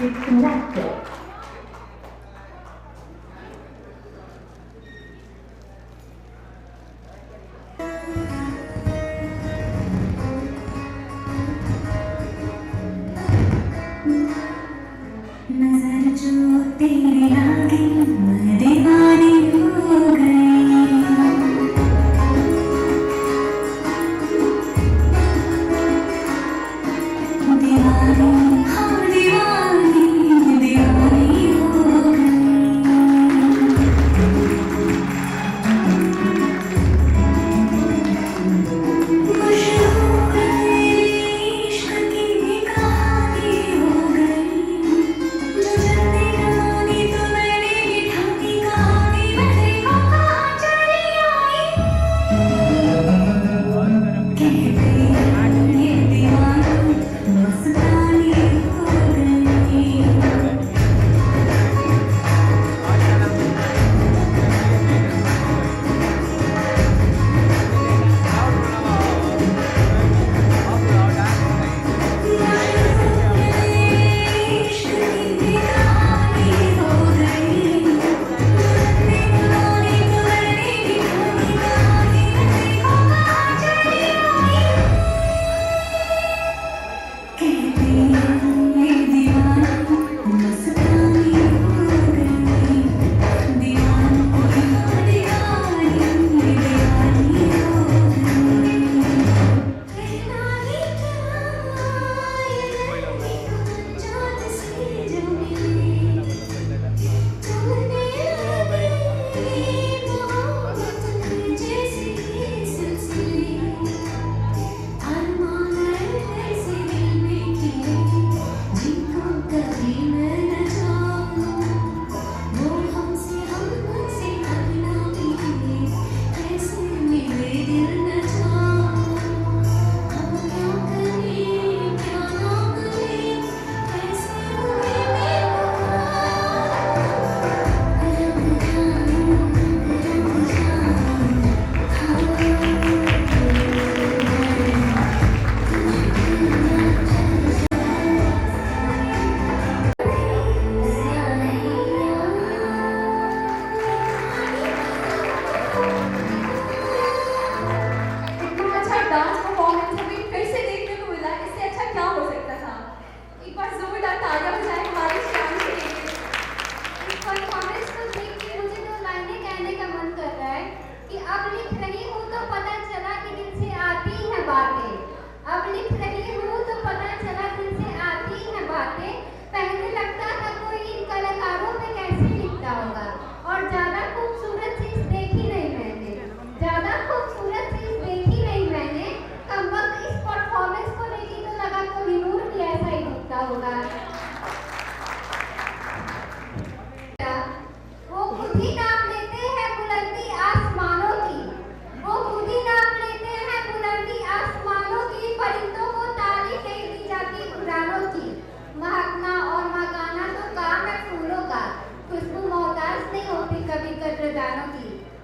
Disconnected. नजर जो तेरी लागी मैं दीवानी हो गई दीवानी हाँ दीवानी दीवानी हो गई मशहूर इश्क की कहानी हो गई जो जल्दी कहानी तो मैंने बिठानी कहानी मैं देखो कहाँ चली आई कह गई ये दीवानी मस्तानी हो गई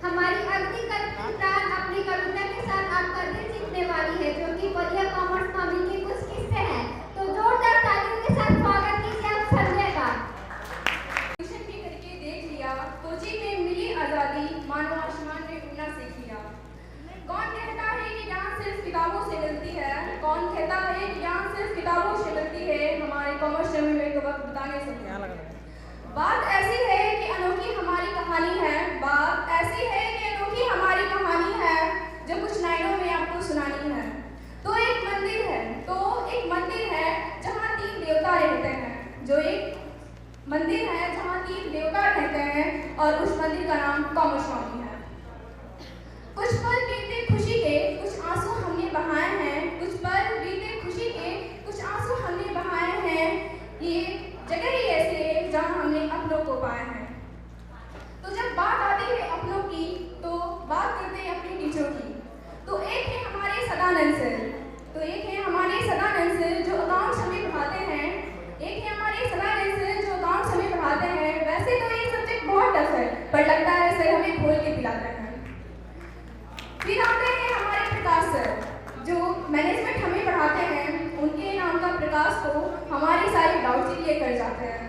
हमारी अगली कविता अपनी कविता के साथ आपका दिल जीतने वाली है, जो कि बढ़िया कॉमर्स मामी के कुछ किस्से हैं। तो जोरदार तालियों के साथ स्वागत कीजिए आप संजय का। ट्यूशन भी करके देख लिया, फौजी में मिली आजादी, मानो आसमान में उड़ना सीख लिया। कौन कहता है कि ज्ञान सिर्फ किताबों से मिलती है? कौन कहता है कि ज्ञान सिर्फ किताबों से मिलती है? हमारे कॉमर्स में तो वक्त बताने से बात ऐसी है कि अनोखी हमारी कहानी है, बात ऐसी है कि अनोखी हमारी कहानी है, जो कुछ लाइनों में आपको सुनानी है। तो एक मंदिर है जहाँ 3 देवता रहते हैं, जो एक मंदिर है जहाँ 3 देवता रहते हैं, और उस मंदिर का नाम कामस्वामी है। कुछ पल बीते खुशी के, कुछ आंसू हमने बहाए हैं, कुछ पल बीते खुशी के, कुछ आंसू हमने बहाए हैं। ये जगह ही ऐसी है जहाँ हमने अपनों को पाए हैं। तो जब बात आती है अपनों की, तो बात करते हैं अपने टीचरों की। तो एक है हमारे सदानंद सर, जो अकाउंट्स हमें पढ़ाते हैं। एक है हमारे सदानंद सर जो अकाउंट्स हमें पढ़ाते हैं। वैसे तो ये सब्जेक्ट बहुत टफ है, पर लगता है सर हमें खोल के पिलाते हैं। फिर आते हैं हमारे प्रकाश सर, जो मैनेजमेंट हमें पढ़ाते हैं। उनके नाम का प्रकाश को हमारी सारी डाउट्स क्लियर कर जाते हैं।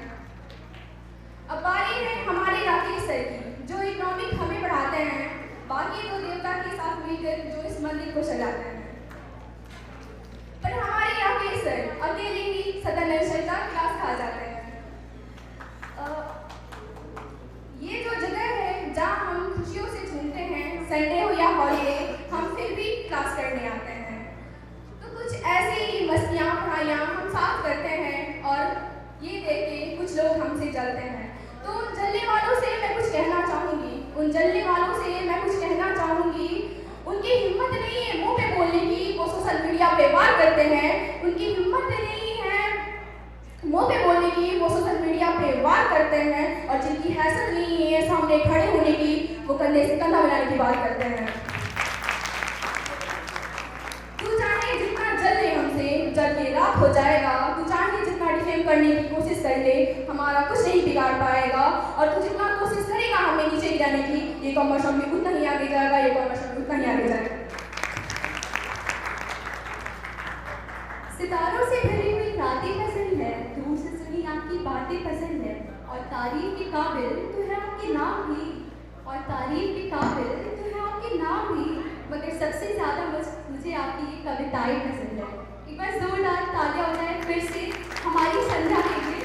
अब बारी है हमारे राकेश सर की, जो इकोनॉमिक हमें पढ़ाते हैं, बाकी 2 देवता के साथ मिलकर जो इस मंदिर को सजाते हैं। पर हमारे राकेश सर अकेले ही सदानंद सर का क्लास खा जाते हैं। ये जो जगह है जहाँ हम खुशियों से झूमते हैं, संडे हो या हॉलीडे, हम फिर भी क्लास करने आते हैं। तो कुछ ऐसी ही मस्तियाँ पढ़ाइयाँ हम साथ करते हैं, और ये देख के कुछ लोग हमसे जलते हैं। तो उन जलने वालों से मैं कुछ कहना चाहूँगी, उनकी हिम्मत नहीं है मुँह पे बोलने की, वो सोशल मीडिया पे वार करते हैं। उनकी हिम्मत नहीं है मुँह पे बोलने की, वो सोशल मीडिया पे वार करते हैं। और जिनकी हैसियत नहीं है सामने खड़े होने की, वो कंधे से कंधा मिलाने की बात करते हैं। तू चाहे जितना जल ले हमसे, जल के रात हो जाएगा। तू चाहे जितना डिफेम करने की कोशिश कर ले, हमारा कुछ नहीं बिगाड़ पाएगा। और तू जितना कोशिश करेगा हमें नीचे गिराने की, ये कामर्शियल में उतना ही आगे जाएगा, ये कामर्शियल में उतना ही आगे जाएगा। सितारों से भरी हुई रातें पसंद है, दूर से सुनी आपकी बातें पसंद है, और तारीफ के काबिल तो है आपके नाम भी, और तारीफ के काबिल तो है आपके नाम भी, मगर सबसे ज़्यादा मुझे आपकी ये कविताएं पसंद है। एक बार जोरदार तालियां हो जाए फिर से हमारी संध्या के लिए।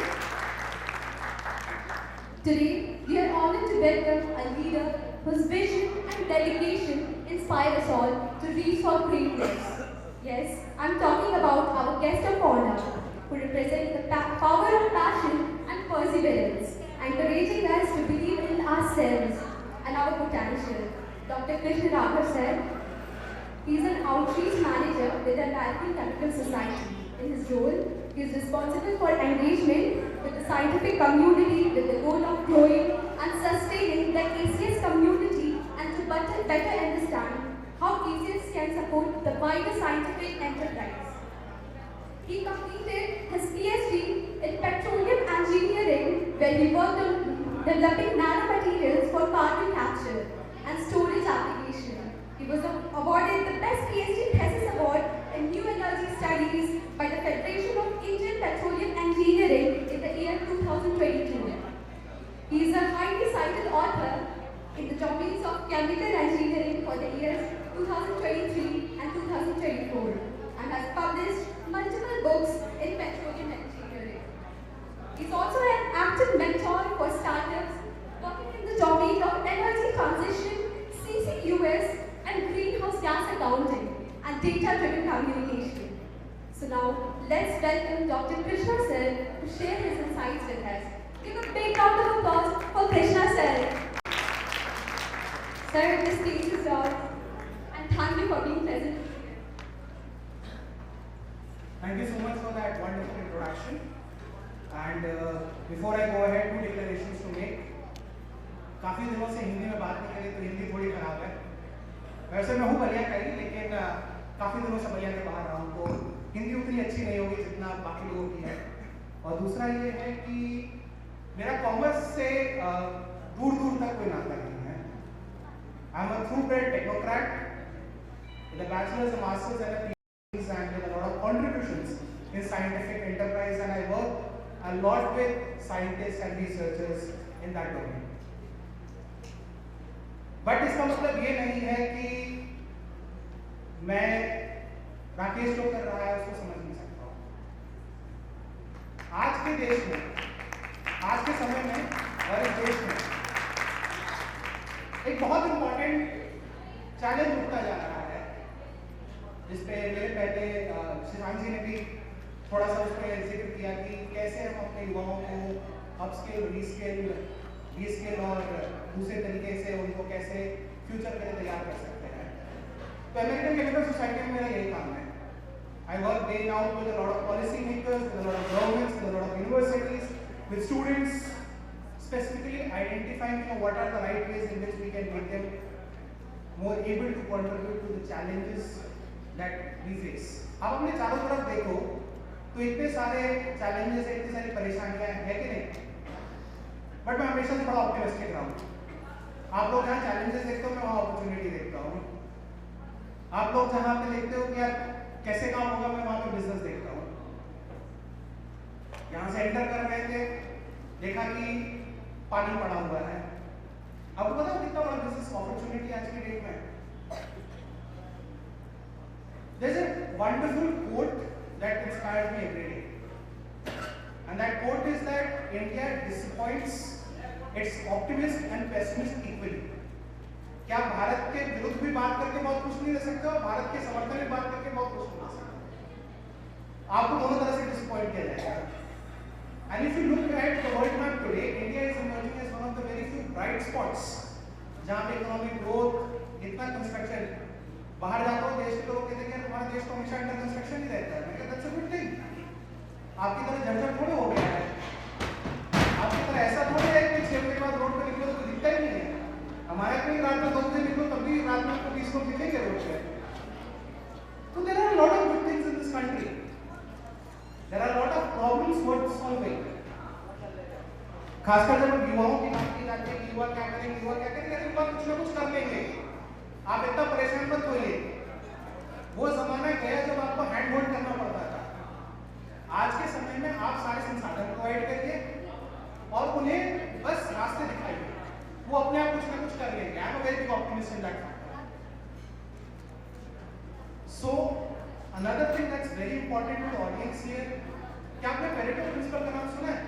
Today we are honored to welcome a leader whose vision and dedication inspire us all to reach for greatness. Yes, I'm talking about our guest of honor, who represents the power of passion and perseverance, encouraging us to believe in ourselves and our potential. Dr. Krishna Raghav sir, he is an outreach manager with the American Chemical Society. In his role, he is responsible for engagement with the scientific community with the goal of growing and sustaining the ACS community and to better understand how ACS can support the wider scientific enterprise. He completed his PhD in petroleum engineering, where he worked on developing nanomaterials for carbon capture and storage application. He was awarded the Best PhD Thesis Award in New Energy Studies by the Federation of Indian Petroleum Engineering in the year 2022. He is a highly cited author in the domains of chemical engineering for the years 2023 and 2024, and has published multiple books in petroleum engineering. He is also an active mentor for startups working in the domain of energy transition, CCUS, and greenhouse gas accounting and data-driven communication. So now, let's welcome Dr. Krishna sir to share his insights with us. Give a big round of applause for Krishna sir. Sir, the stage is yours, and thank you for being present. Thank you so much for that wonderful introduction. And before I go ahead, 2 declarations to make. काफ़ी दिनों से हिंदी में बात नहीं करी, तो हिंदी थोड़ी खराब है। वैसे मैं हूँ बलिया का ही, लेकिन काफ़ी दिनों से बलिया के बाहर रहा हूँ, तो हिंदी उतनी अच्छी नहीं होगी जितना बाकी लोगों की है। और दूसरा ये है कि मेरा कॉमर्स से दूर दूर तक कोई नाता नहीं है। I am a through-bread technocrat with a bachelor's, a master's, and a PhD, and with a lot of contributions in scientific enterprise, and I work a lot with scientists and researchers in that domain. But इसका मतलब ये नहीं है कि मैं राकेश जो कर रहा है उसको समझ नहीं सकता हूँ। आज के देश में आज के समय में और इस देश में एक बहुत इंपॉर्टेंट चैलेंज उठता जा रहा है, जिसपे मेरे पहले शशांक जी ने भी थोड़ा सा उस पर जिक्र किया कि कैसे हम अपने युवाओं को अपस्किल, रीस्किल और दूसरे तरीके से उनको कैसे फ्यूचर के लिए तैयार कर सकते हैं। तो अमेरिकन केमिकल सोसाइटी में मेरा यही काम है। I work day and out with a lot of policy makers, with a lot of governments, with a lot of universities, with students, specifically identifying what are the right ways in which we can make them more able to contribute to the challenges that we face. आप अपने चारों तरफ देखो तो इतने सारे challenges हैं, इतनी सारी परेशानियां हैं कि नहीं? बट मैं हमेशा से बड़ा ऑप्टिमिस्टिक रहा हूँ। आप लोग जहाँ challenges देखते हो मैं वहाँ opportunity देखता हूँ। आप लोग जहाँ पे देखते हो कि यार कैसे काम होगा मैं वहाँ पे बिजनेस देखता हूँ। यहाँ से एंटर कर रहे थे, देखा कि पानी पड़ा हुआ है। आपको पता है कितना बड़ा बिजनेस अपॉर्चुनिटी आज की डेट में? There's a wonderful quote that inspires me every day, and that quote is that India disappoints its optimists and pessimists equally. क्या भारत के विरुद्ध भी बात करके बहुत खुश नहीं रह सकते और भारत के समर्थन में बात करके बहुत खुश नहीं रह सकते? आपको दोनों तरह से डिसअपॉइंट किया जाएगा। And if you look at the world map today, India is emerging as one of the very few bright spots जहाँ पे इकोनॉमिक ग्रोथ, इतना कंस्ट्रक्शन, बाहर जाता हूँ देश के लोग कहते हैं कि हमारा देश तो हमेशा अंडर कंस्ट्रक्शन ही रहता है। मैं कहता that's a good thing। आपकी तरह झंझट थोड़े हो गया है, आपकी तरह ऐसा थोड़े है कि 6 बजे के बाद रोड पर निकलो तो कोई दिखता ही नहीं है। हमारे कोई रात में 2 बजे निकलो तब भी रात में आपको 20 लोग दिखेंगे रोड पे। तो there are a lot of good things in this country. There are a lot of problems worth solving. खासकर जब युवाओं की बात की जाती है कि युवा क्या करेंगे, युवा कुछ ना कुछ कर लेंगे। आप इतना परेशान मत होइए। वो जमाना गया जब आपको हैंड होल्ड करना पड़ता था। आज के समय में आप सारे संसाधन प्रोवाइड करिए और उन्हें बस रास्ते दिखाइए, वो अपने आप कुछ ना कुछ कर लेंगे। I am a very big optimist in that factor. So another thing that's very important to the audience here, क्या आपने पेरेटो प्रिंसिपल का नाम सुना है?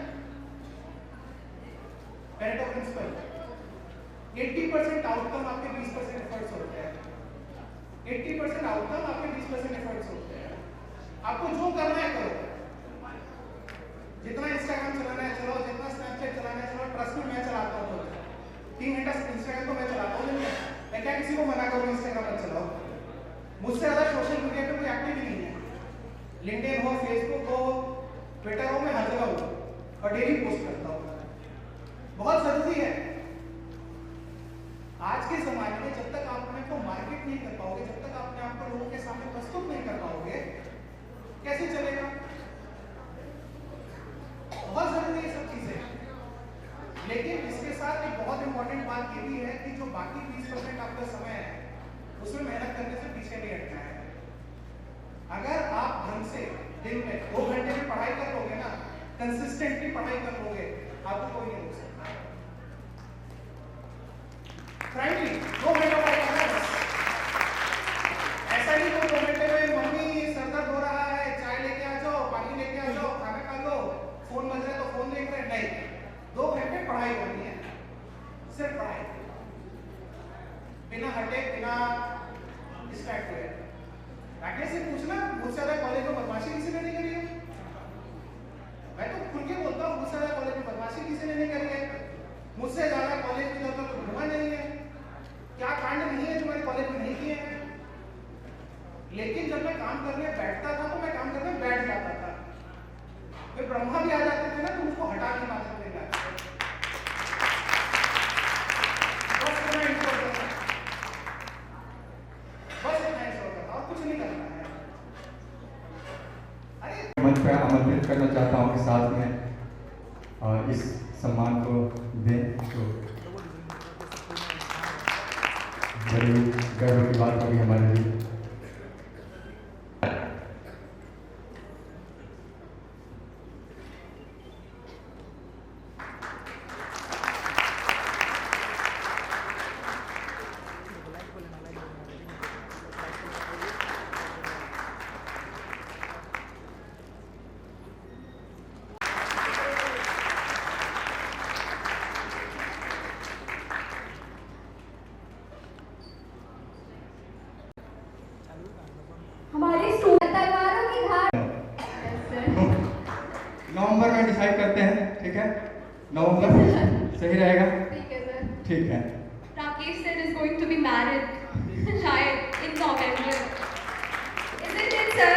पेरेटो प्रिंसिपल 80% आउटकम आपके 20% एफर्ट्स होते हैं। 80% आउटकम आपके 20% एफर्ट्स होते हैं। आपको जो करना है करो, जितना इंस्टाग्राम चलाना है चलाओ, जितना स्नैपचैट चलाना है चलाओ। ट्रस्ट में मैं चलाता हूँ तो 3 घंटा इंस्टाग्राम तो मैं चलाता हूँ। मैं क्या किसी को मना करूँ इंस्टाग्राम पर चलाओ? मुझसे ज़्यादा सोशल मीडिया पे कोई एक्टिव ही नहीं है। लिंक्डइन हो, फेसबुक हो, ट्विटर हो, मैं हर जगह हूँ और डेली पोस्ट करता हूँ। बहुत जरूरी है। आज के ज़माने में जब तक आप अपने को मार्केट नहीं कर पाओगे, जब तक अपने आप को लोगों के सामने प्रस्तुत नहीं कर पाओगे, कैसे चलेगा? बहुत जरूरी है सब चीज़ें। लेकिन इसके साथ एक बहुत इंपॉर्टेंट बात ये भी है कि जो बाकी 20% आपका समय है उसमें मेहनत करने से पीछे नहीं हटना है। अगर आप ढंग से दिन में 2 घंटे में पढ़ाई कर लोगे ना, कंसिस्टेंटली पढ़ाई कर लोगे, आपको कोई नहीं रोक सकता। फ्रैंकली 2 घंटे पढ़ाई करना है बस। ऐसा नहीं कि 2 घंटे में मम्मी सर दर्द हो रहा है, चाय लेके आ जाओ, पानी लेके आ जाओ, खाना खा लो, फोन बज रहा है तो फोन देख रहे हैं। नहीं, 2 घंटे पढ़ाई करनी है, सिर्फ पढ़ाई, बिना हटे, बिना डिस्ट्रैक्ट हुए। राकेश से पूछना मुझसे ज़्यादा कॉलेज में बदमाशी किसी ने नहीं करी है? मैं तो खुल के बोलता हूँ, मुझसे ज़्यादा कॉलेज में बदमाशी किसी ने नहीं करी है, मुझसे ज़्यादा कॉलेज में जाकर तो घुमा नहीं है। क्या कांड नहीं है जो मैंने कॉलेज में नहीं किए हैं? लेकिन जब मैं काम करने बैठता था तो मैं काम करने बैठ जाता था। फिर ब्रह्मा भी आ जाते थे ना तो मुझको हटा के बात करने लगा। बस इतना इंश्योर करता, बस इतना इंश्योर करता और कुछ नहीं करना है। अरे मंच पर आमंत्रित करना चाहता हूँ कि साथ में इस सम्मान को दें तो बड़ी गर्व की बात होगी हमारे लिए। 9 मतलब सही रहेगा? ठीक है सर। ठीक है। Rakesh sir is going to be married शायद in November. Isn't it sir?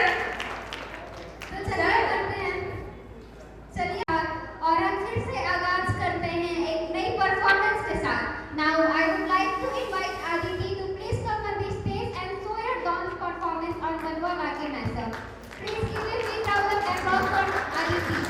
तो चलिए करते हैं, चलिए और हम फिर से आगाज करते हैं एक नई परफॉर्मेंस के साथ। Now I would like to invite Aditi to please come on the stage and show your dance performance on Galwa Lage Naisa. Please give a big round of applause for Aditi.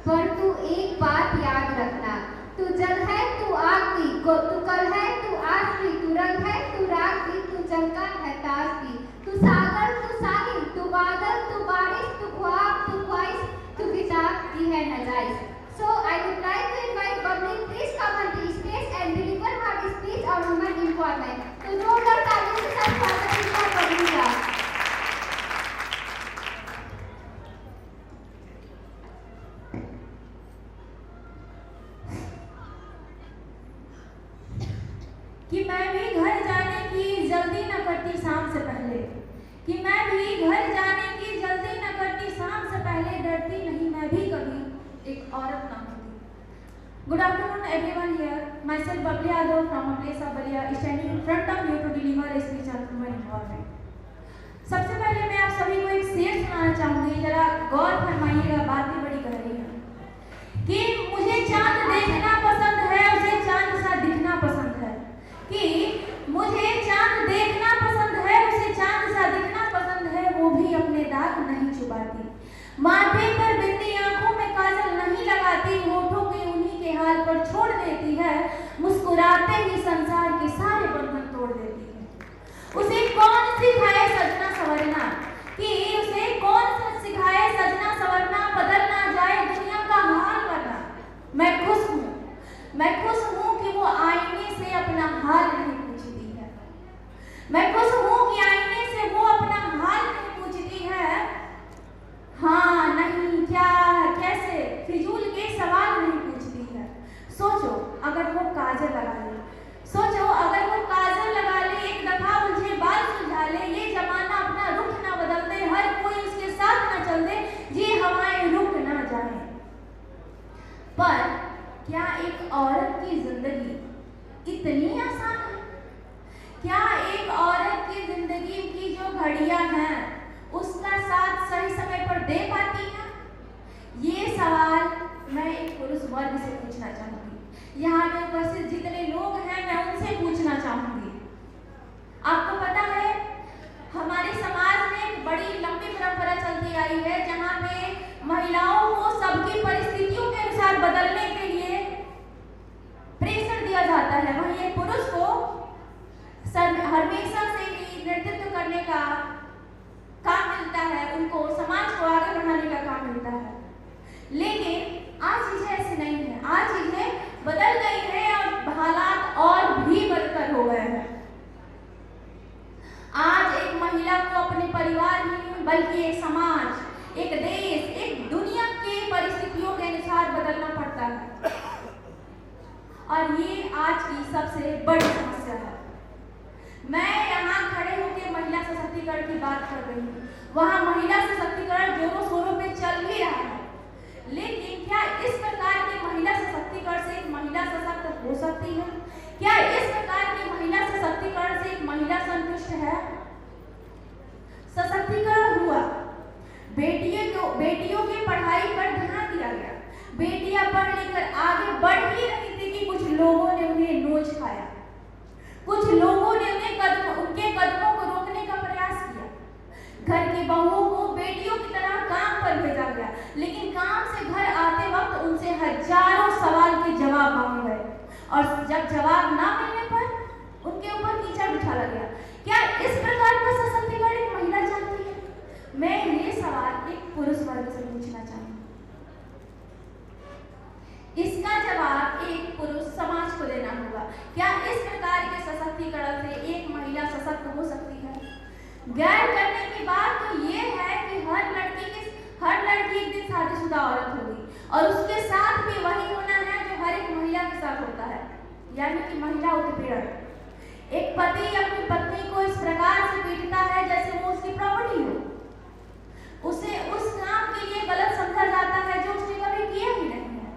पर तू एक बात याद रखना, तू जल है तू आग भी, तू कल है तू आज भी, तू रंग है तू राग भी, तू चंका है ताज भी, तू सागर तू साहिल तू बादल तू बारिश तू ख्वाब तू ख्वाहिश तू किताब दी है नजाइश। So I would like to invite Bubbly, please come on the stage and deliver her speech on women empowerment. तो जोरदार तालियों के साथ स्वागत करता है Bubbly का। कि मैं भी घर जाने की जल्दी न करती शाम से पहले, कि मैं भी घर जाने की जल्दी न करती शाम से पहले, डरती नहीं मैं भी कभी एक औरत ना होती। Good afternoon everyone here. Myself Bubbly Yadav from a place of Balia is standing in front of you to deliver a speech on women empowerment. सबसे पहले मैं आप सभी को एक शेर सुनाना चाहूंगी, जरा गौर फरमाइएगा, बात भी बड़ी गहरी है। कि मुझे चांद देखना पसंद है, उसे चांद सा दिखना पसंद है, कि मुझे चांद देखना पसंद है, उसे चांद सा दिखना पसंद है, वो भी अपने दाग नहीं छुपाती, माथे पर बिंदी आंखों में काजल नहीं लगाती, होठों के उन्हीं के हाल पर छोड़ देती है, मुस्कुराते ही संसार के सारे बंधन तोड़ देती है। उसे कौन सिखाए सजना सवरना, कि उसे कौन सिखाए सजना सवरना, बदल ना जाए दुनिया का हाल वरना। मैं खुश हूँ कि वो आईने से अपना हाल नहीं पूछती है, मैं खुश हूँ कि आईने से वो अपना हाल नहीं पूछती है। हाँ नहीं क्या कैसे फिजूल के सवाल नहीं पूछती है। सोचो अगर वो काजल लगा ले, सोचो अगर वो काजल लगा ले, एक दफा उलझे बाल सुलझा ले, ये जमाना अपना रुख ना बदल दे, हर कोई उसके साथ ना चल दे, ये हवाएं रुक ना जाए। पर क्या एक औरत की जिंदगी इतनी आसान है? क्या एक औरत की जिंदगी की जो घड़ियां हैं उसका साथ सही समय पर दे पाती है? ये सवाल मैं एक पुरुष वर्ग से पूछना चाहूंगी। यहाँ पे उपस्थित जितने लोग हैं मैं उनसे पूछना चाहूंगी। आपको पता है हमारे समाज में एक बड़ी लंबी परंपरा चलती आई है जहाँ पे महिलाओं को सबकी परिस्थितियों के अनुसार बदलने के लिए प्रेशर दिया जाता है, वहीं एक पुरुष को हमेशा से ही नेतृत्व करने का काम मिलता है, उनको समाज को आगे बढ़ाने का काम मिलता है। लेकिन आज चीजें ऐसे नहीं है, आज चीजें बदल गई है और हालात और भी बदतर हो गए हैं। आज एक महिला को अपने परिवार ही बल्कि एक समाज, एक देश, एक दुनिया की परिस्थितियों के अनुसार बदलना पड़ता है और ये आज की सबसे बड़ी समस्या है। मैं यहाँ खड़े होकर महिला सशक्तिकरण की बात कर रही हूँ, वहाँ महिला सशक्तिकरण जोरों शोरों पे चल भी रहा है, लेकिन क्या इस प्रकार के महिला सशक्तिकरण से एक महिला सशक्त हो सकती है? क्या इस प्रकार की महिला सशक्तिकरण से एक महिला संतुष्ट है? सशक्तिकरण हुआ, बेटियों की पढ़ाई पर ध्यान दिया गया, बेटियां पढ़ लिखकर आगे बढ़ ही रही थी कि कुछ लोगों ने उन्हें नोच खाया, कुछ लोगों ने उनके कदमों को रोकने का प्रयास किया। घर की बहुओं को बेटियों की तरह काम पर भेजा गया, लेकिन काम से घर आते वक्त उनसे हजारों सवाल के जवाब मांगे गए और जब जवाब ना मिलने पर उनके ऊपर कीचड़ उछाला गया। क्या इस प्रकार का सशक्तिकरण एक महिला चाहती है? मैं ये सवाल एक पुरुष वर्ग से पूछना चाहूंगी। इसका जवाब एक पुरुष समाज को देना होगा। क्या इस प्रकार के सशक्तिकरण से एक महिला सशक्त हो सकती है? गैर करने की बात तो ये है कि हर लड़की एक दिन शादीशुदा औरत होगी और उसके साथ भी वही होना है जो हर एक महिला के साथ होता है, यानी कि महिला उत्पीड़न। एक पति अपनी पत्नी को इस प्रकार से पीटता है जैसे वो उसकी प्रॉपर्टी हो, उसे उस काम के लिए गलत समझा जाता है जो उसने कभी किया ही नहीं है।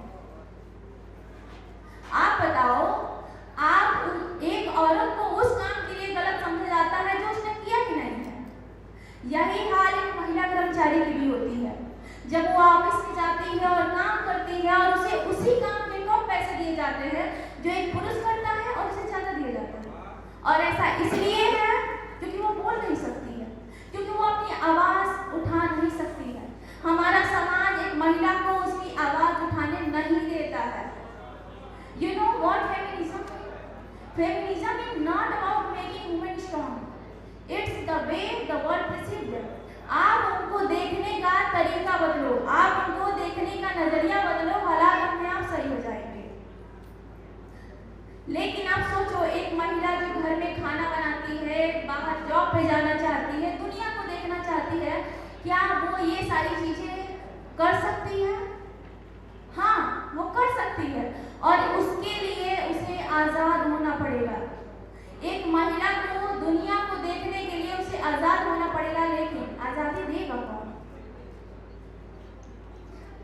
आप बताओ, आप एक औरत को उस काम के लिए गलत समझा जाता है जो उसने किया ही नहीं है। यही हाल एक महिला कर्मचारी की भी होती है। जब वो ऑफिस में जाती है और काम करती है और उसे उसी काम के कम पैसे दिए जाते हैं जो एक पुरुष करता है और उसे ज्यादा दिया जाता है। और ऐसा इसलिए है क्योंकि वो बोल नहीं सकती है, क्योंकि वो अपनी आवाज उठा नहीं सकती है। हमारा समाज एक महिला को उसकी आवाज उठाने नहीं देता है। You know what feminism is? Feminism is not about making women strong. the way the world perceives them. आप उनको देखने का तरीका बदलो, आप उनको देखने का नजरिया बदलो, हालात अपने आप सही हो जाएंगे। लेकिन आप सोचो, एक महिला जो घर में खाना बनाती है, बाहर जॉब पे जाना चाहती है, दुनिया को देखना चाहती है, क्या वो ये सारी चीजें कर सकती है? हाँ, वो कर सकती है, और उसके लिए उसे आजाद होना पड़ेगा। एक महिला को दुनिया को देखने के लिए उसे आजाद होना पड़ेगा, लेकिन आजादी देगा कौन?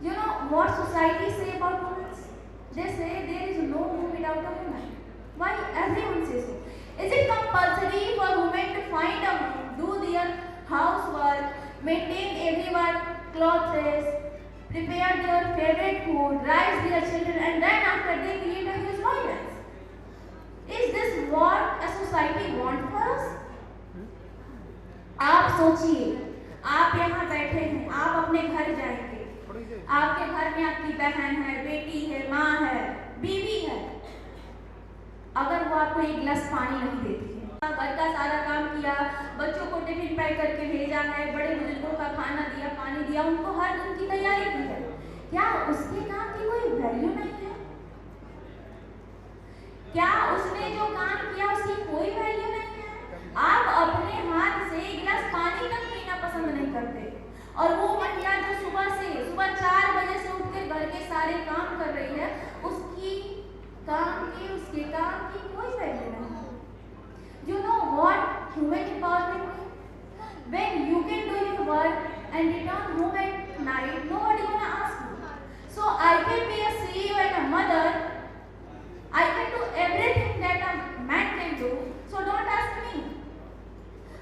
You know what society say about women? They say there is no woman without a woman. Why everyone says so? Is it compulsory for women to find a man, do their housework, maintain everyone clothes, prepare their favorite food, raise their children, and then after they create a huge violence? Is this what a society wants for us? आप सोचिए, आप यहाँ बैठे हैं, आप अपने घर जाएंगे, आपके घर में आपकी बहन है, बेटी है, माँ है, बीवी है, अगर वो आपको एक गिलास पानी नहीं देती है, घर का सारा काम किया, बच्चों को टिफिन पैक करके भेजा है, बड़े बुजुर्गों का खाना दिया, पानी दिया, उनको हर दिन की तैयारी की है, क्या उसके काम की कोई वैल्यू नहीं है? क्या उसने जो काम किया उसकी कोई वैल्यू नहीं है? आप अपने हाथ से एक गिलास पानी तक पीना पसंद नहीं करते, और वो महिला जो सुबह 4 बजे से उठकर घर के सारे काम कर रही है, उसके काम की कोई वैल्यू नहीं है। You know what human empowerment means? When you can do your work and return home at night, nobody gonna ask you. So I can be a CEO and a mother. I can do everything that a man can do. So don't ask me.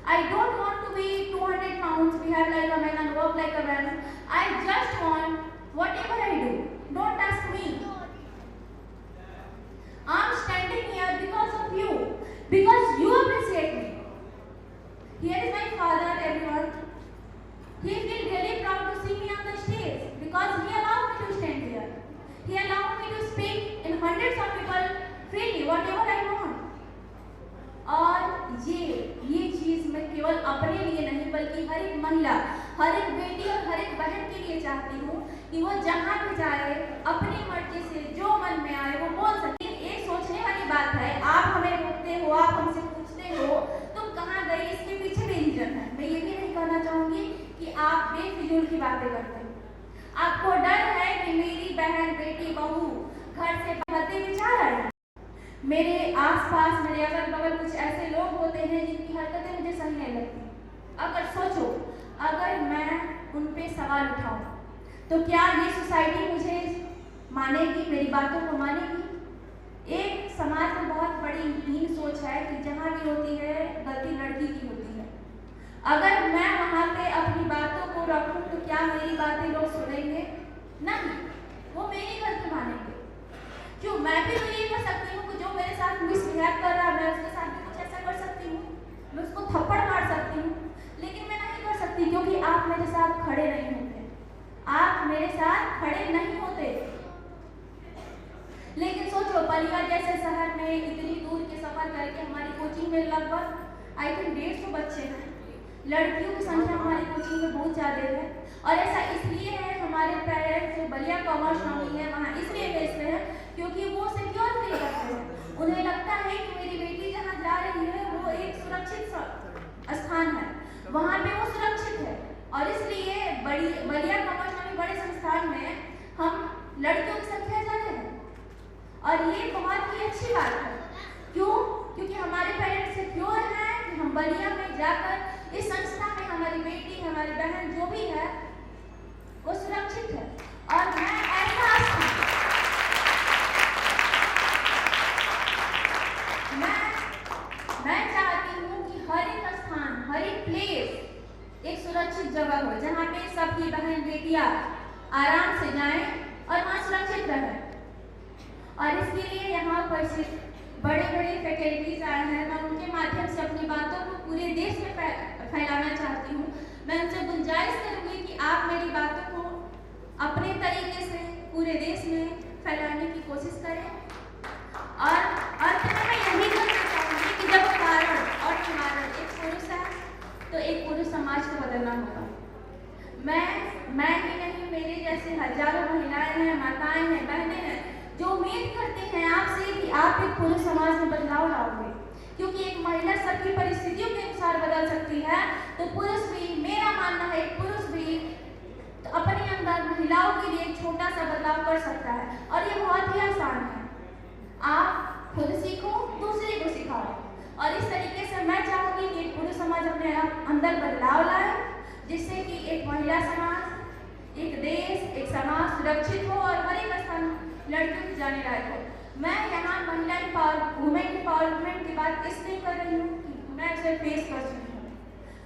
I don't want to be 200 pounds, behave like a man and work like a man. I just want whatever I do. Don't ask me. I'm standing here because of you. Because you appreciate me. Here is my father, everyone. He feels really proud to see me on the stage because he allowed me to stand here. He allowed me to speak in hundreds of people freely, whatever I want. और ये चीज मैं केवल अपने लिए नहीं बल्कि हर एक महिला, हर एक बेटी और हर एक बहन के लिए चाहती हूँ कि वो जहाँ भी जाए अपनी मर्जी से जो मन में आए वो बोल सके। एक सोचने वाली बात है, आप हमें रोकते हो, आप हमसे पूछते हो तुम कहाँ गई, इसके पीछे भी रीजन है। मैं ये भी नहीं कहना चाहूँगी कि आप बेफिजूल की बातें करते हो। आपको डर है कि मेरी बहन, बेटी, बहू घर से बातें विचार आए। मेरे आसपास, मेरे अगल बगल कुछ ऐसे लोग होते हैं जिनकी हरकतें मुझे सही नहीं लगती। अगर सोचो, अगर मैं उन पे सवाल उठाऊं तो क्या ये सोसाइटी मुझे मानेगी, मेरी बातों को मानेगी? एक समाज में बहुत बड़ी हीन सोच है कि जहाँ भी होती है गलती लड़की की होती है। अगर मैं वहाँ पे अपनी बातों को रखूं तो क्या मेरी बातें लोग सुनेंगे? नहीं, वो मेरी गलती मानेंगे। क्यों? मैं भी तो ये कर सकती हूँ कि जो मेरे साथ मिसबिहेव कर रहा है मैं उसके साथ भी कुछ ऐसा कर सकती हूँ, मैं उसको थप्पड़ मार सकती हूँ, लेकिन मैं नहीं कर सकती क्योंकि आप मेरे साथ खड़े नहीं होते, आप मेरे साथ खड़े नहीं होते। लेकिन सोचो, बलिया जैसे शहर में इतनी दूर के सफर करके हमारी कोचिंग में लगभग आई थिंक 150 बच्चे हैं। लड़कियों की संख्या हमारी कोचिंग में बहुत ज़्यादा है, और ऐसा इसलिए है, हमारे पेरेंट्स जो बलिया कॉमर्स स्वामी है वहाँ इसलिए भेजते हैं क्योंकि वो सिक्योर फील करते हैं। उन्हें लगता है कि मेरी बेटी जहाँ जा रही है वो एक सुरक्षित स्थान है, वहाँ पे वो सुरक्षित है, और इसलिए बलिया कॉमर्स स्वामी बड़े संस्थान में हम लड़कियों की संख्या ज़्यादा है, और ये बहुत ही अच्छी बात है। क्यों? क्योंकि हमारे पेरेंट्स सिक्योर हैं कि हम बलिया में जाकर इस संस्था में हमारी बेटी, हमारी बहन जो भी है वो सुरक्षित है। और मैं चाहती हूँ कि हर एक स्थान, हर एक प्लेस एक सुरक्षित जगह हो जहाँ पे सबकी बहन बेटियाँ आराम से जाएं और वहाँ सुरक्षित रहें। और इसके लिए यहाँ पर से बड़े बड़े फैकल्टीज आए हैं, मैं उनके माध्यम से अपनी बातों को पूरे देश में फैलाना चाहती हूँ। मैं उनसे गुंजाइश करूँगी कि आप मेरी बातों को अपने तरीके से पूरे देश में फैलाने की कोशिश करें। और अंत में मैं यही कहना चाहूँगी कि जब कारण और निवारण एक पुरुष है समाज को बदलना होगा। मैं ही नहीं, मेरे जैसे हजारों महिलाएं हैं, माताएं हैं, बहनें हैं जो उम्मीद करते हैं आपसे कि आप एक पुरुष समाज में बदलाव लाओगे, क्योंकि एक महिला सबकी परिस्थितियों के अनुसार बदल सकती है। तो पुरुष भी, मेरा मानना है एक पुरुष भी तो अपने अंदर महिलाओं के लिए एक छोटा सा बदलाव कर सकता है, और ये बहुत ही आसान है। आप खुद सीखो, दूसरे को सिखाओ, और इस तरीके से मैं चाहूँगी कि एक पुरुष समाज अपने अंदर बदलाव लाए, जिससे कि एक महिला समाज, एक देश, एक समाज सुरक्षित हो और हर एक स्थान लड़कियों की जाने लायक हो। मैं यहाँ महिला वुमेन एम्पावरमेंट की बात इसलिए कर रही हूँ कि मैं उसे फेस कर चुकी हूँ।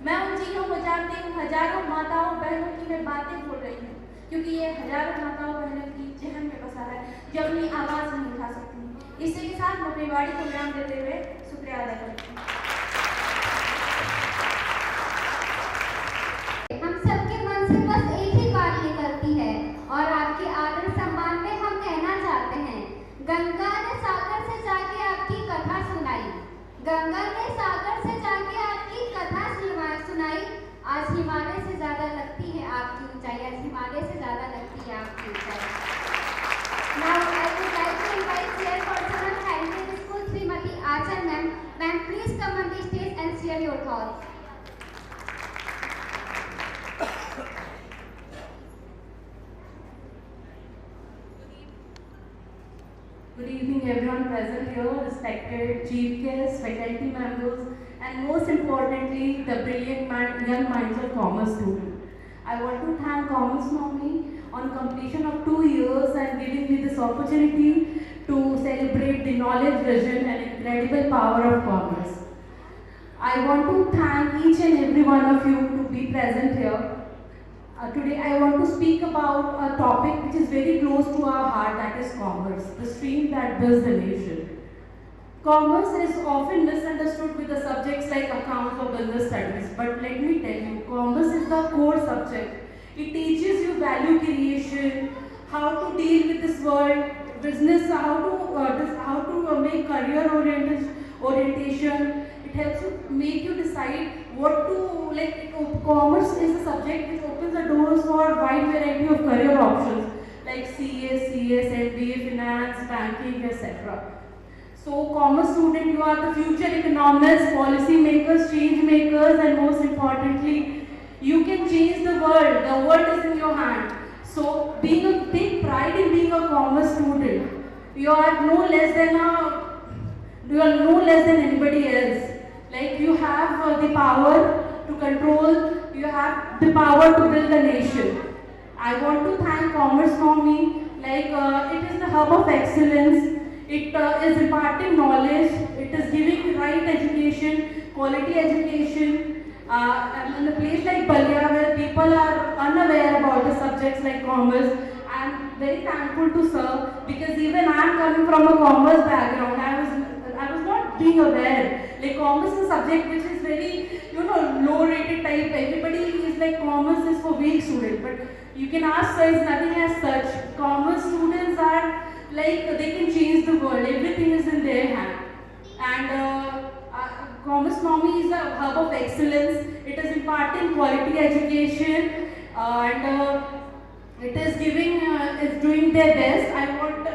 मैं उन चीज़ों को जानती हूँ, हजारों माताओं बहनों की मैं बातें बोल रही हूँ, क्योंकि ये हजारों माताओं बहनों की जहन में बसा है जो अपनी आवाज़ नहीं उठा सकती। इसी के साथ मैं अपनी वाणी को विराम देते हुए शुक्रिया अदा करती हूँ। हम सबके मन से बस एक ही बात निकलती है, और आपके आदर सम्मान में हम कहना चाहते हैं, गंगा ने सागर से जाके आपकी कथा सुनाई, गंगा ने सागर से जाके आपकी कथा सुनाई। आज हिमालय से ज्यादा लगती है आपकी ऊंचाई, आज हिमालय से ज्यादा लगती है आपकी ऊंचाई। Now I would like to invite Chairperson of Heritage School, Srimati Achal ma'am. Ma'am, please come on the stage and share your thoughts. Good evening everyone present here, respected chief guests, faculty members, and most importantly, the brilliant young minds of commerce students. I want to thank Commerce Nomi on completion of 2 years and giving me this opportunity to celebrate the knowledge, vision and incredible power of commerce. I want to thank each and every one of you to be present here. Today I want to speak about a topic which is very close to our heart, that is commerce, the stream that builds the nation. Commerce is often misunderstood with the subjects like accounts or business studies, but let me tell you, commerce is the core subject. It teaches you value creation, how to deal with this world, business, how to make career orientation. It helps you make you decide what to like. Commerce is a subject which opens the doors for a wide variety of career options like CS, MBA, finance, banking, etc. So, commerce student, you are the future economists, policy makers, change makers, and most importantly, you can change the world. The world is in your hand. So, take pride in being a commerce student. You are no less than anybody else. Like, you have the power to control, you have the power to build a nation. I want to thank Commerce Nomi. It is the hub of excellence. It is imparting knowledge. It is giving right education, quality education. In a place like Balia, where people are unaware about the subjects like commerce, I am very thankful to serve, because even I am coming from a commerce background. I was not being aware. Like, commerce is a subject which is very, low rated type. Everybody is like, commerce is for weak students. But you can ask, sir, it's nothing as such. Commerce students are like, they can change the world. Everything is in their hand. And Commerce Nomi is a hub of excellence. It is imparting quality education, and it is doing their best. I want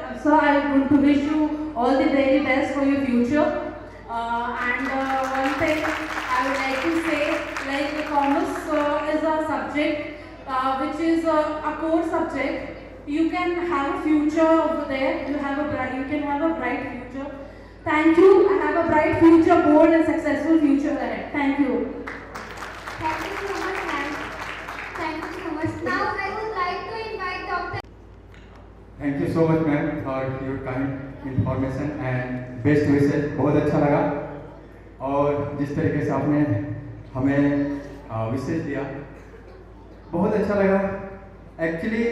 to wish you all the very best for your future. One thing I would like to say, commerce is a subject which is a core subject. You can have a future over there. You can have a bright future. Thank you. I have a bright future, bold and successful future ahead. Thank you. Thank you so much, ma'am. Thank you so much. Now I would like to invite Dr. Thank you so much, ma'am, for your kind information and best wishes. बहुत अच्छा लगा, और जिस तरीके से आपने हमें विशेष दिया, बहुत अच्छा लगा। एक्चुअली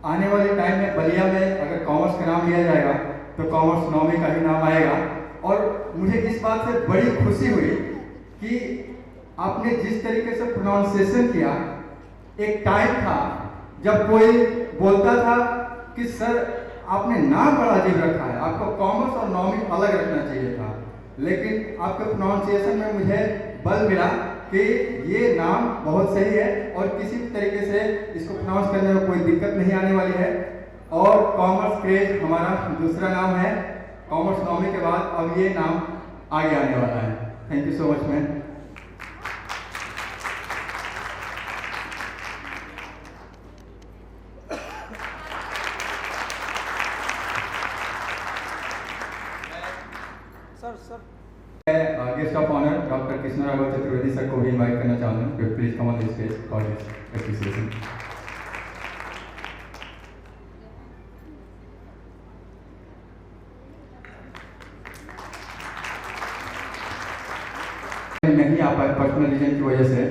आने वाले टाइम में बलिया में अगर कॉमर्स का नाम लिया जाएगा तो कॉमर्स नॉमी का ही नाम आएगा। और मुझे इस बात से बड़ी खुशी हुई कि आपने जिस तरीके से प्रोनाउंसिएशन किया। एक टाइम था जब कोई बोलता था कि सर आपने नाम बड़ा अजीब रखा है, आपको कॉमर्स और नॉमी अलग रखना चाहिए था, लेकिन आपके प्रोनाउंसिएशन में मुझे बल मिला कि ये नाम बहुत सही है और किसी तरीके से इसको प्रोनाउंस करने में कोई दिक्कत नहीं आने वाली है। और कॉमर्स क्रेज हमारा दूसरा नाम है। कॉमर्स नॉमी के बाद अब ये नाम आगे आने वाला है। Thank you so much ma'am. Guest of honour doctor Krishna Raghav Chaturvedi sir को भी इनवाइट करना चाहूँगा। Please come on the stage for this appreciation. नहीं आ पाए पर्सनल रीजन की वजह से,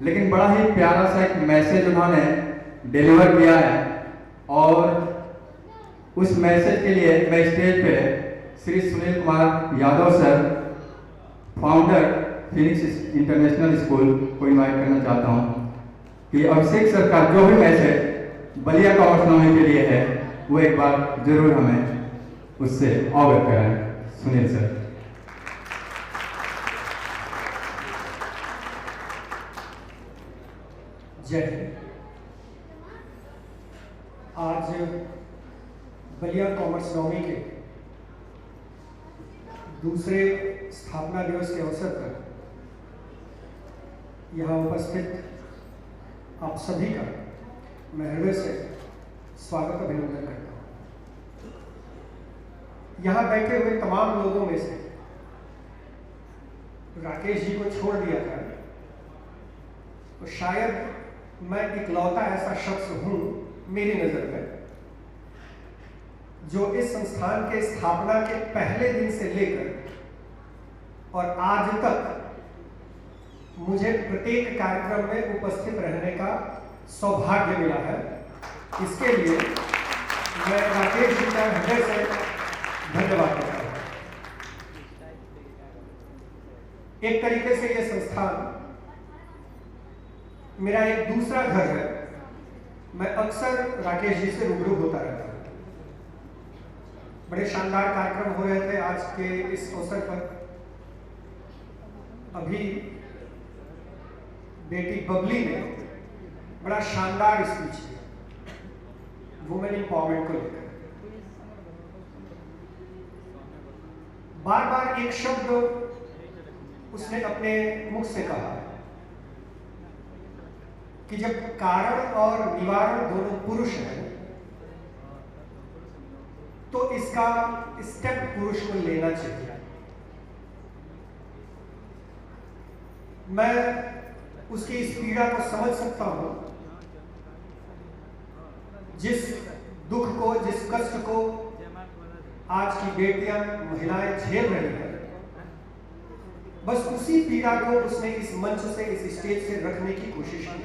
लेकिन बड़ा ही प्यारा सा एक मैसेज उन्होंने डिलीवर किया है और उस मैसेज के लिए मैं स्टेज पे Shri Sunil Kumar Yadav sir, founder Phoenix international school को इनवाइट करना चाहता हूं कि अभिषेक सर का जो भी मैसेज बलिया कॉमर्स नॉमी के लिए है वो एक बार जरूर हमें उससे अवगत कराएं। सुनील सर। जय हिंद। आज बलिया कॉमर्स नॉमी के दूसरे स्थापना दिवस के अवसर पर यहाँ उपस्थित आप सभी का मैं हृदय से स्वागत अभिनंदन करता हूँ। यहाँ बैठे हुए तमाम लोगों में से राकेश जी को छोड़ दिया था तो शायद मैं इकलौता ऐसा शख्स हूँ मेरी नज़र में जो इस संस्थान के स्थापना के पहले दिन से लेकर और आज तक मुझे प्रत्येक कार्यक्रम में उपस्थित रहने का सौभाग्य मिला है। इसके लिए मैं राकेश जी का हृदय से धन्यवाद करता हूँ। एक तरीके से यह संस्थान मेरा एक दूसरा घर है। मैं अक्सर राकेश जी से रूबरू होता रहता हूँ। बड़े शानदार कार्यक्रम हो रहे थे आज के इस अवसर पर। अभी बेटी बबली ने बड़ा शानदार स्पीच दिया वुमेन एम्पावरमेंट को लेकर। बार बार एक शब्द उसने अपने मुख से कहा कि जब कारण और निवारण दोनों पुरुष हैं तो इसका स्टेप पुरुष को लेना चाहिए। मैं उसकी इस पीड़ा को समझ सकता हूं, जिस दुख को, जिस कष्ट को आज की बेटियां, महिलाएं झेल रही हैं। बस उसी पीड़ा को उसने इस मंच से, इस स्टेज से रखने की कोशिश की,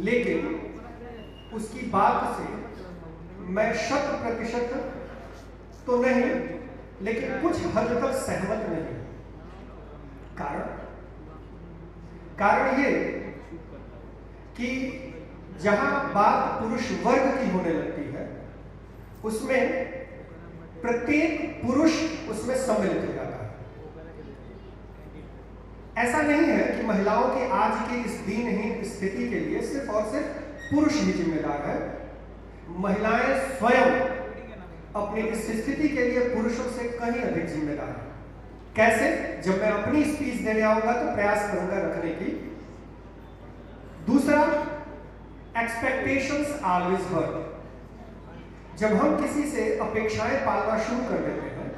लेकिन उसकी बात से मैं 100% तो नहीं, लेकिन कुछ हद तक सहमत नहीं। कारण ये कि जहां बात पुरुष वर्ग की होने लगती है उसमें प्रत्येक पुरुष उसमें सम्मिलित हो जाता है। ऐसा नहीं है कि महिलाओं की आज की इस दीनहीन स्थिति के लिए सिर्फ और सिर्फ पुरुष ही जिम्मेदार है। महिलाएं स्वयं अपनी इस स्थिति के लिए पुरुषों से कहीं अधिक जिम्मेदार है। कैसे? जब मैं अपनी स्पीच देने आऊंगा तो प्रयास करूंगा रखने की। दूसरा, एक्सपेक्टेशंस ऑलवेज हर्ट। जब हम किसी से अपेक्षाएं पालना शुरू कर देते हैं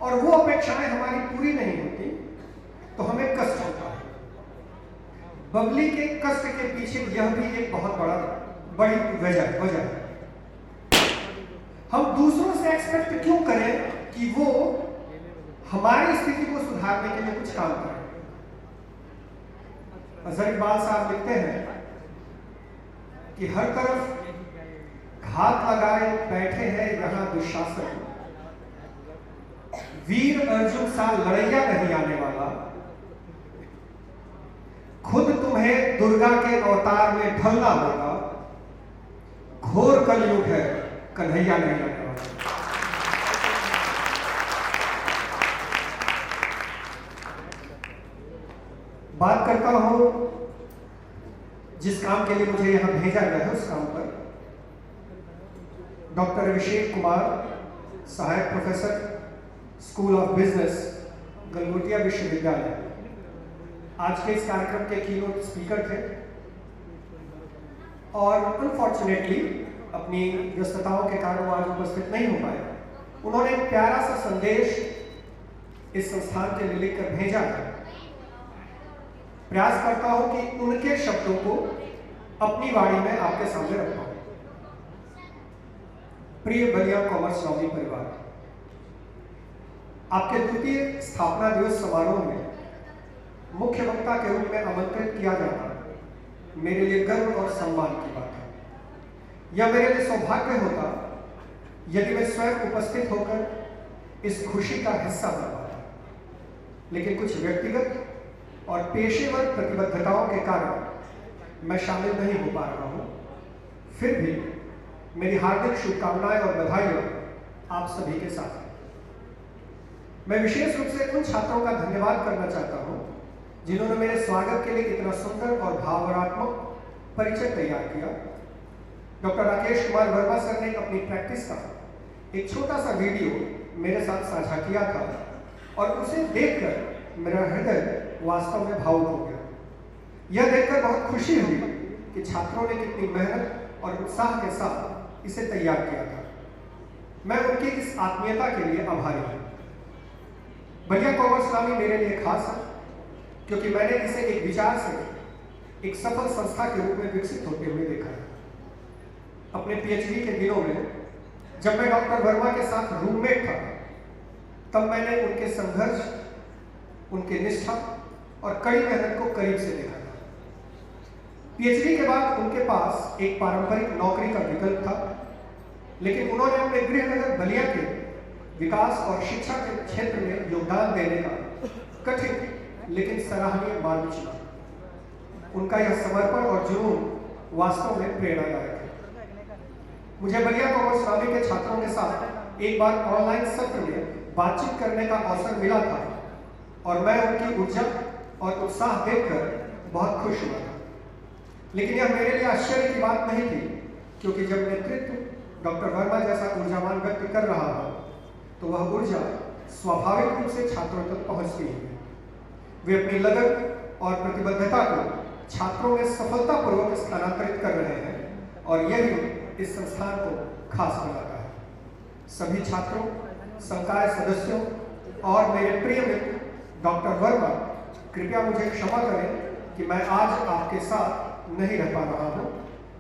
और वो अपेक्षाएं हमारी पूरी नहीं होती तो हमें कष्ट होता है। बबली के कष्ट के पीछे यह भी एक बहुत बड़ी वजह है। हम दूसरों से एक्सपेक्ट क्यों करें कि वो हमारी स्थिति को सुधारने के लिए कुछ काम करें। अजहर इकबाल साहब लिखते हैं कि हर तरफ घात लगाए बैठे हैं यहाँ दुशासन, वीर अर्जुन सा लड़ैया नहीं आने वाला, खुद तुम्हें दुर्गा के अवतार में ढलना होगा, घोर कलयुग है कन्हैया नहीं आने वाला। बात करता हूं जिस काम के लिए मुझे यहां भेजा गया है उस काम पर। डॉक्टर अभिषेक कुमार, सहायक professor, school of business, Galgotia विश्वविद्यालय, आज के इस कार्यक्रम के कीनोट स्पीकर थे और अनफॉर्चुनेटली अपनी व्यस्तताओं के कारण वो आज उपस्थित नहीं हो पाए। उन्होंने एक प्यारा सा संदेश इस संस्थान के लिए लिखकर भेजा है। प्रयास करता हूं कि उनके शब्दों को अपनी वाणी में आपके सामने रखता हूं। प्रिय बलिया कॉमर्स नॉमी परिवार, आपके द्वितीय स्थापना दिवस समारोह में मुख्य वक्ता के रूप में आमंत्रित किया जाना मेरे लिए गर्व और सम्मान की बात है। यह मेरे लिए सौभाग्य होता यदि मैं स्वयं उपस्थित होकर इस खुशी का हिस्सा बन पाता, लेकिन कुछ व्यक्तिगत और पेशेवर प्रतिबद्धताओं के कारण मैं शामिल नहीं हो पा रहा हूं। फिर भी मेरी हार्दिक शुभकामनाएं और बधाइयां आप सभी के साथ हैं। मैं विशेष रूप से उन छात्रों का धन्यवाद करना चाहता हूं जिन्होंने मेरे स्वागत के लिए इतना सुंदर और भावनात्मक परिचय तैयार किया। डॉक्टर राकेश कुमार वर्मा सर ने अपनी प्रैक्टिस का एक छोटा सा वीडियो मेरे साथ साझा किया था और उसे देखकर मेरा हृदय वास्तव में भावुक हो गया। यह देखकर बहुत खुशी हुई कि छात्रों ने कितनी मेहनत और उत्साह के साथ इसे तैयार किया था। मैं उनकी इस आत्मीयता के लिए आभारी हूं। बलिया कॉमर्स नॉमी मेरे लिए खास है क्योंकि मैंने इसे एक विचार से एक सफल संस्था के रूप में विकसित होते हुए देखा है। अपने पीएचडी के दिनों में जब मैं डॉक्टर वर्मा के साथ रूममेट था, तब मैंने उनके संघर्ष, उनके निष्ठा और कड़ी मेहनत को करीब से देखा था। पीएचडी के बाद उनके पास एक पारंपरिक नौकरी का विकल्प था, लेकिन उन्होंने अपने गृहनगर बलिया के विकास और शिक्षा के क्षेत्र में योगदान देने का कठिन लेकिन सराहनीय मार्ग चुना। उनका यह समर्पण और जुनून वास्तव में प्रेरणादायक है। मुझे बलिया कॉमर्स नॉमी के छात्रों के साथ एक बार ऑनलाइन सत्र में बातचीत करने का अवसर मिला था और मैं उनकी ऊर्जा और उत्साह देखकर बहुत खुश हुआ था। लेकिन यह मेरे लिए आश्चर्य की बात नहीं थी, क्योंकि जब नेतृत्व डॉक्टर वर्मा जैसा ऊर्जावान व्यक्ति कर रहा हो तो वह ऊर्जा स्वाभाविक रूप से छात्रों तक पहुंचती है। वे अपनी लगन और प्रतिबद्धता को छात्रों में सफलतापूर्वक स्थानांतरित कर रहे हैं और यही इस संस्थान को खास बनाता है। सभी छात्रों, संकाय सदस्यों और मेरे प्रिय मित्र डॉक्टर वर्मा, कृपया मुझे क्षमा करें कि मैं आज आपके साथ नहीं रह पा रहा हूं,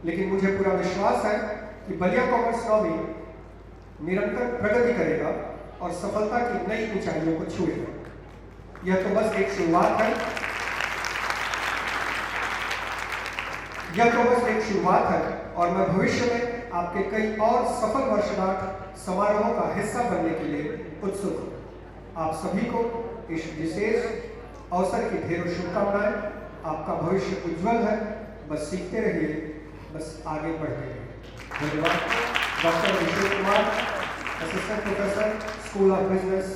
लेकिन मुझे पूरा विश्वास है कि बलिया कॉमर्स नॉमी निरंतर प्रगति करेगा और सफलता की नई ऊंचाइयों को छुएगा। यह तो बस एक शुरुआत है। और मैं भविष्य में आपके कई और सफल वर्षगांठ समारोहों का हिस्सा बनने के लिए उत्सुक हूं। आप सभी को इस विशेष अवसर की ढेरों शुभकामनाएं। आपका भविष्य उज्जवल है। बस सीखते रहिए, बस आगे बढ़ते रहिए। धन्यवाद। Doctor Abhishek Kumar, assistant professor, school of business,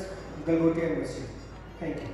Galgotia university. Thank you.